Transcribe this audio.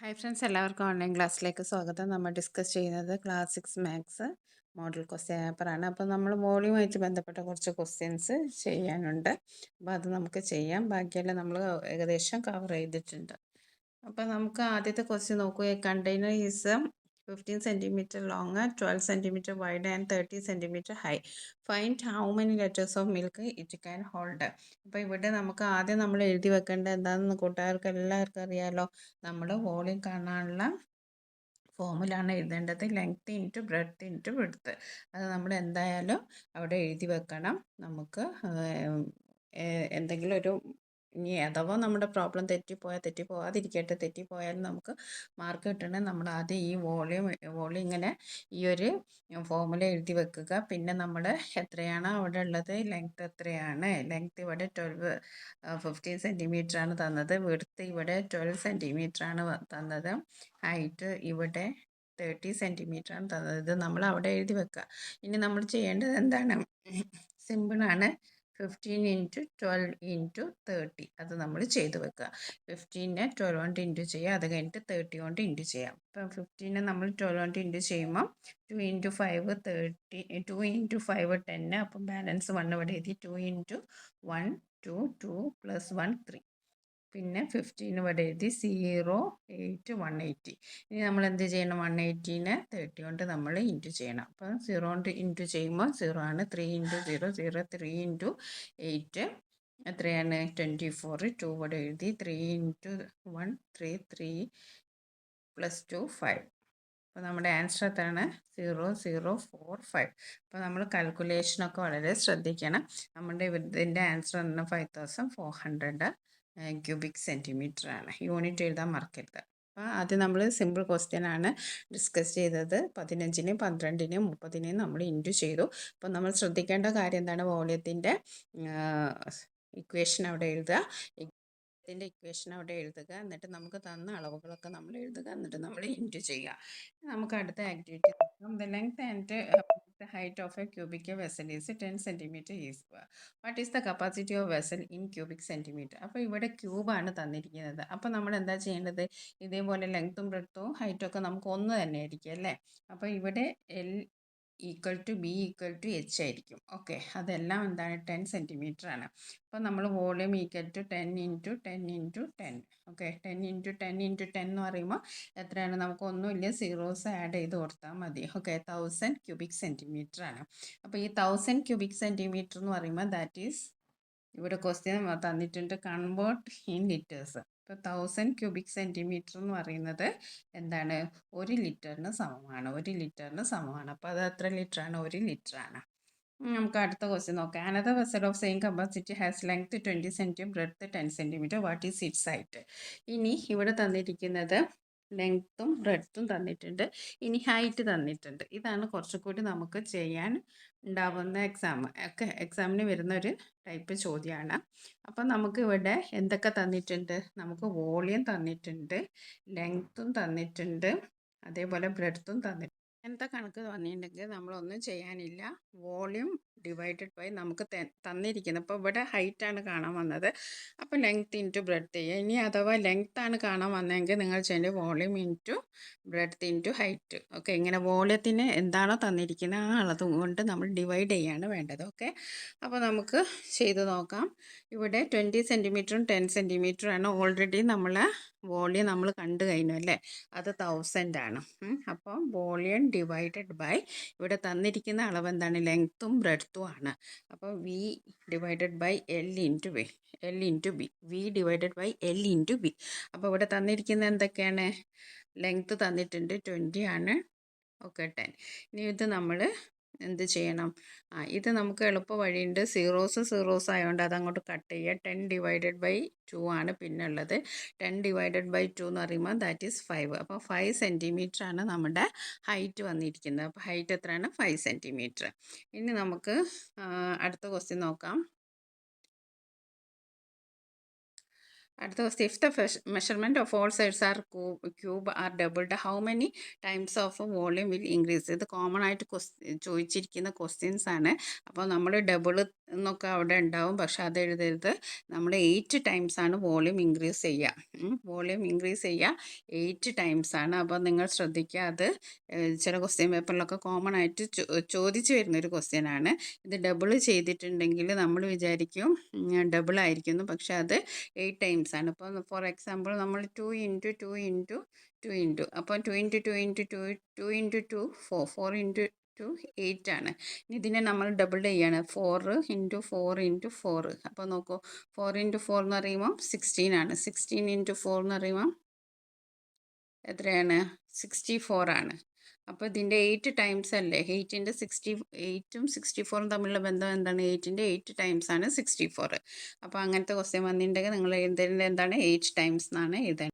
Hi friends, എല്ലാവർക്കും online ക്ലാസ്സിലേക്ക് സ്വാഗതം. നമ്മൾ ഡിസ്കസ് ചെയ്യുന്നത് ക്ലാസ് 6 മാത്സ് മോഡൽ ക്വസ്റ്റ്യൻ പേപ്പറാണ്. അപ്പോൾ നമ്മൾ വോളിയുമായിട്ട് ബന്ധപ്പെട്ട കുറച്ച് ക്വസ്റ്റ്യൻസ് ചെയ്യാനുണ്ട്. അപ്പോൾ അത് നമുക്ക് ചെയ്യാം. ബാക്കിയെല്ലാം നമ്മൾ ഏകദേശം കവർ ചെയ്തിട്ടുണ്ട്. അപ്പോൾ നമുക്ക് ആദ്യത്തെ ക്വസ്റ്റ്യൻ നോക്കൂ. A container is 15 centimeter long, 12 centimeter wide and 30 centimeter high. Find how many liters of milk it can hold. അപ്പോൾ ഇവിടെ നമുക്ക് ആദ്യം നമ്മൾ എഴുതി വെക്കേണ്ടത് എന്താണെന്ന് കൂട്ടുകാർക്ക് എല്ലാവർക്കും അറിയാലോ. നമ്മൾ വോളിയം കാണാനുള്ള ഫോമുലാണ് എഴുതേണ്ടത്. Length into breadth into width. അത് നമ്മൾ എന്തായാലും അവിടെ എഴുതി വെക്കണം. നമുക്ക് എന്തെങ്കിലും ഒരു ഇനി അഥവാ നമ്മുടെ പ്രോബ്ലം തെറ്റിപ്പോവാതിരിക്കട്ടെ. തെറ്റിപ്പോയാലും നമുക്ക് മാർക്ക് കിട്ടണേ നമ്മൾ ആദ്യം ഈ വോളിയം ഇങ്ങനെ ഈ ഒരു ഫോമുല എഴുതി വെക്കുക. പിന്നെ നമ്മൾ എത്രയാണ് അവിടെ ഉള്ളത്, ലെങ്ത് എത്രയാണ്. ലെങ്ത് ഇവിടെ 15 സെൻറ്റിമീറ്റർ ആണ് തന്നത്. വിഡ്ത്ത് ഇവിടെ 12 സെൻറ്റിമീറ്റർ ആണ് തന്നത്. ഹൈറ്റ് ഇവിടെ 30 സെൻറ്റിമീറ്റർ ആണ് തന്നത്. ഇത് നമ്മൾ അവിടെ എഴുതി വെക്കുക. ഇനി നമ്മൾ ചെയ്യേണ്ടത് എന്താണ്? സിമ്പിളാണ്. 15 ഇൻറ്റു 12 ഇൻറ്റു 30 അത് നമ്മൾ ചെയ്ത് വെക്കുക. 15നെ 12 കൊണ്ട് ഇൻറ്റു ചെയ്യുക. അത് കഴിഞ്ഞിട്ട് 30 കൊണ്ട് ഇൻറ്റു ചെയ്യാം. ഇപ്പം 15നെ നമ്മൾ 12 കൊണ്ട് ഇൻറ്റു ചെയ്യുമ്പോൾ 2 ഇൻറ്റു 5 30, 2 ഇൻറ്റു 5 10. അപ്പം ബാലൻസ് 1 ഇവിടെ എഴുതി. 2 ഇൻറ്റു 1 2 പ്ലസ് 1 3. പിന്നെ 15 ഇവിടെ എഴുതി. 0 8 180. ഇനി നമ്മൾ എന്ത് ചെയ്യണം? 180നെ 30 കൊണ്ട് നമ്മൾ ഇൻറ്റു ചെയ്യണം. അപ്പം 0 കൊണ്ട് ഇൻറ്റു ചെയ്യുമ്പോൾ 0 ആണ്. 3 ഇൻറ്റു 0 0. 3 ഇൻറ്റു 8 എത്രയാണ്? 24. 2 ഇവിടെ എഴുതി. 3 ഇൻറ്റു 1 3 3 പ്ലസ് 2 5. അപ്പോൾ നമ്മുടെ ആൻസർ എത്രയാണ്? 0045. അപ്പോൾ നമ്മൾ കാൽക്കുലേഷനൊക്കെ വളരെ ശ്രദ്ധിക്കണം. നമ്മുടെ ഇതിൻ്റെ ആൻസർ എന്ന് 5400 ക്യൂബിക് സെൻറ്റിമീറ്റർ ആണ്. യൂണിറ്റ് എഴുതാൻ മറക്കരുത്. അപ്പോൾ ആദ്യം നമ്മൾ സിമ്പിൾ ക്വസ്റ്റ്യൻ ആണ് ഡിസ്കസ് ചെയ്തത്. 15നെയും 12നെയും 30നെയും നമ്മൾ ഇൻറ്റു ചെയ്തു. അപ്പോൾ നമ്മൾ ശ്രദ്ധിക്കേണ്ട കാര്യം എന്താണ്? വോളിയത്തിൻ്റെ ഇക്വേഷൻ അവിടെ എഴുതുക. ഇക്വേഷൻ അവിടെ എഴുതുക. എന്നിട്ട് നമുക്ക് തന്ന അളവുകളൊക്കെ നമ്മൾ എഴുതുക. എന്നിട്ട് നമ്മൾ ഇൻറ്റു ചെയ്യുക. നമുക്ക് അടുത്ത ആക്ടിവിറ്റി നോക്കാം. The length and the height of a cubic vessel is 10 centimeter is. What is the capacity of vessel in cubic centimeter? അപ്പോൾ ഇവിടെ ക്യൂബാണ് തന്നിരിക്കുന്നത്. അപ്പോൾ നമ്മൾ എന്താ ചെയ്യേണ്ടത്? ഇതേപോലെ ലെങ്ത്തും ബ്രെഡ്ത്തും ഹൈറ്റും ഒക്കെ നമുക്ക് ഒന്ന് തന്നെ ആയിരിക്കും അല്ലേ. അപ്പോൾ ഇവിടെ L equal to B equal to H ആയിരിക്കും. ഓക്കെ, അതെല്ലാം എന്താണ്? 10 സെൻറ്റിമീറ്റർ ആണ്. അപ്പോൾ നമ്മൾ volume equal to 10 into 10 into 10. Okay, 10 into 10 into 10 എന്ന് പറയുമ്പോൾ എത്രയാണ്? നമുക്ക് ഒന്നുമില്ല, സീറോസ് ആഡ് ചെയ്ത് കൊടുത്താൽ മതി. ഓക്കെ, 1000 ക്യൂബിക് സെൻറ്റിമീറ്റർ ആണ്. അപ്പോൾ ഈ 1000 ക്യൂബിക് സെൻറ്റിമീറ്റർ എന്ന് പറയുമ്പോൾ ദാറ്റ് ഈസ്, ഇവിടെ ക്വസ്റ്റ്യൻ തന്നിട്ടുണ്ട് കൺവേർട്ട് ഇൻ ലിറ്റേഴ്സ്. ഇപ്പോൾ 1000 ക്യൂബിക് സെൻറ്റിമീറ്റർ എന്ന് പറയുന്നത് എന്താണ്? 1 ലിറ്ററിന് സമമാണ്. 1 ലിറ്ററിന് സമമാണ്. അപ്പോൾ അത് എത്ര ലിറ്റർ ആണ്? 1 ലിറ്റർ ആണ്. നമുക്ക് അടുത്ത ക്വസ്റ്റ്യൻ നോക്കാം. Another vessel of same capacity has length 20 centimetre, breadth 10 centimetre. What is it's height? ഇനി ഇവിടെ തന്നിരിക്കുന്നത് ലെങ്ത്തും ബ്രെഡ്ത്തും തന്നിട്ടുണ്ട്. ഇനി ഹൈറ്റ് തന്നിട്ടുണ്ട്. ഇതാണ് കുറച്ചുകൂടി നമുക്ക് ചെയ്യാൻ ഉണ്ടാവുന്ന എക്സാമിന് വരുന്ന ഒരു ടൈപ്പ് ചോദ്യമാണ്. അപ്പം നമുക്ക് ഇവിടെ എന്തൊക്കെ തന്നിട്ടുണ്ട്? നമുക്ക് വോളിയം തന്നിട്ടുണ്ട്, ലെങ്ത്തും തന്നിട്ടുണ്ട്, അതേപോലെ ബ്രെഡ്ത്തും തന്നിട്ടുണ്ട്. അങ്ങനത്തെ കണക്ക് തന്നിട്ടുണ്ടെങ്കിൽ നമ്മളൊന്നും ചെയ്യാനില്ല. വോളിയം ഡിവൈഡഡ് ബൈ നമുക്ക് തന്നിരിക്കുന്നത്. അപ്പോൾ ഇവിടെ ഹൈറ്റാണ് കാണാൻ വന്നത്. അപ്പോൾ ലെങ്ത് ഇൻറ്റു ബ്രെഡ്ത്ത് ചെയ്യുക. ഇനി അഥവാ ലെങ്ത്താണ് കാണാൻ വന്നതെങ്കിൽ നിങ്ങൾ ചെയ്യേണ്ടത് volume into breadth into height. Okay, ഇങ്ങനെ വോളിയത്തിന് എന്താണോ തന്നിരിക്കുന്നത് ആ അളവ് കൊണ്ട് നമ്മൾ ഡിവൈഡ് ചെയ്യാണ് വേണ്ടത്. ഓക്കെ, അപ്പോൾ നമുക്ക് ചെയ്ത് നോക്കാം. ഇവിടെ 20 സെൻറ്റിമീറ്ററും 10 സെൻറ്റിമീറ്ററും ആണ്. ഓൾറെഡി നമ്മൾ വോളിയം നമ്മൾ കണ്ടു കഴിഞ്ഞു അല്ലേ. അത് 1000 ആണ്. അപ്പോൾ വോളിയം ഡിവൈഡഡ് ബൈ ഇവിടെ തന്നിരിക്കുന്ന അളവ് എന്താണ്? ലെങ്ത്തും ബ്രെഡ്ത്തും ആണ്. അപ്പോൾ V divided by L into B. V divided by L into B. അപ്പോൾ ഇവിടെ തന്നിരിക്കുന്ന എന്തൊക്കെയാണ്? ലെങ്ത്ത് തന്നിട്ടുണ്ട് 20 ആണ്. ഓക്കെ, 10. ഇനി ഇത് നമ്മൾ എന്ത് ചെയ്യണം? ഇത് നമുക്ക് എളുപ്പ വഴിയുണ്ട്. സീറോസ് ആയതുകൊണ്ട് അതങ്ങോട്ട് കട്ട് ചെയ്യുക. 10 ഡിവൈഡഡ് ബൈ 2 ആണ് പിന്നെ ഉള്ളത്. 10 ഡിവൈഡഡ് ബൈ 2 എന്ന് പറയുമ്പോൾ ദാറ്റ് ഈസ് 5. അപ്പോൾ 5 സെൻറ്റിമീറ്റർ ആണ് നമ്മുടെ ഹൈറ്റ് വന്നിരിക്കുന്നത്. അപ്പോൾ ഹൈറ്റ് എത്രയാണ്? 5 സെൻറ്റിമീറ്റർ. ഇനി നമുക്ക് അടുത്ത ക്വസ്റ്റ്യൻ നോക്കാം. അടുത്ത question, if the measurement of all sides are cube are doubled, how many times of volume will increase? ഇത് കോമൺ ആയിട്ട് ചോദിച്ചിരിക്കുന്ന ക്വസ്റ്റ്യൻസ് ആണ്. അപ്പോൾ നമ്മൾ ഡബിൾ എന്നൊക്കെ അവിടെ ഉണ്ടാവും. പക്ഷെ അത് എഴുതരുത്. നമ്മൾ 8 ടൈംസ് ആണ് വോളിയം ഇൻക്രീസ് ചെയ്യുക. വോളിയം ഇൻക്രീസ് ചെയ്യുക 8 ടൈംസ് ആണ്. അപ്പോൾ നിങ്ങൾ ശ്രദ്ധിക്കുക. അത് ചില ക്വസ്റ്റ്യൻ പേപ്പറിലൊക്കെ കോമൺ ആയിട്ട് ചോദിച്ചു വരുന്നൊരു ക്വസ്റ്റ്യൻ ആണ്. ഇത് ഡബിൾ ചെയ്തിട്ടുണ്ടെങ്കിൽ നമ്മൾ വിചാരിക്കും ഡബിൾ ആയിരിക്കുന്നു. പക്ഷെ അത് 8 ടൈംസ് ആണ്. ഇപ്പോൾ ഫോർ എക്സാമ്പിൾ നമ്മൾ 2 ഇൻറ്റു 2 ഇൻറ്റു 2 ഇൻറ്റു അപ്പോൾ 2 ഇൻറ്റു 2 ഇൻറ്റു 2 2 ഇൻറ്റു 2 4 4 ഇൻറ്റു 2 8 ആണ്. ഇതിനെ നമ്മൾ ഡബിൾ ചെയ്യാണ്. 4 ഇൻറ്റു 4 ഇൻറ്റു 4. അപ്പോൾ നോക്കൂ, 4 ഇൻറ്റു 4 എന്ന് പറയുമ്പോൾ 16 ആണ്. 16 ഇൻറ്റു 4 എന്ന് പറയുമ്പോൾ എത്രയാണ്? 64 ആണ്. അപ്പോൾ ഇതിൻ്റെ 8 ടൈംസ് അല്ലേ? 8ൻ്റെ 8ഉം 64ഉം തമ്മിലുള്ള ബന്ധം എന്താണ്? 8ൻ്റെ 8 ടൈംസ് ആണ് 64. അപ്പോൾ അങ്ങനത്തെ ക്വസ്റ്റ്യൻ വന്നിട്ടുണ്ടെങ്കിൽ നിങ്ങൾ എഴുതേണ്ടത് എന്താണ്? 8 ടൈംസ് എന്നാണ് എഴുതേണ്ടത്.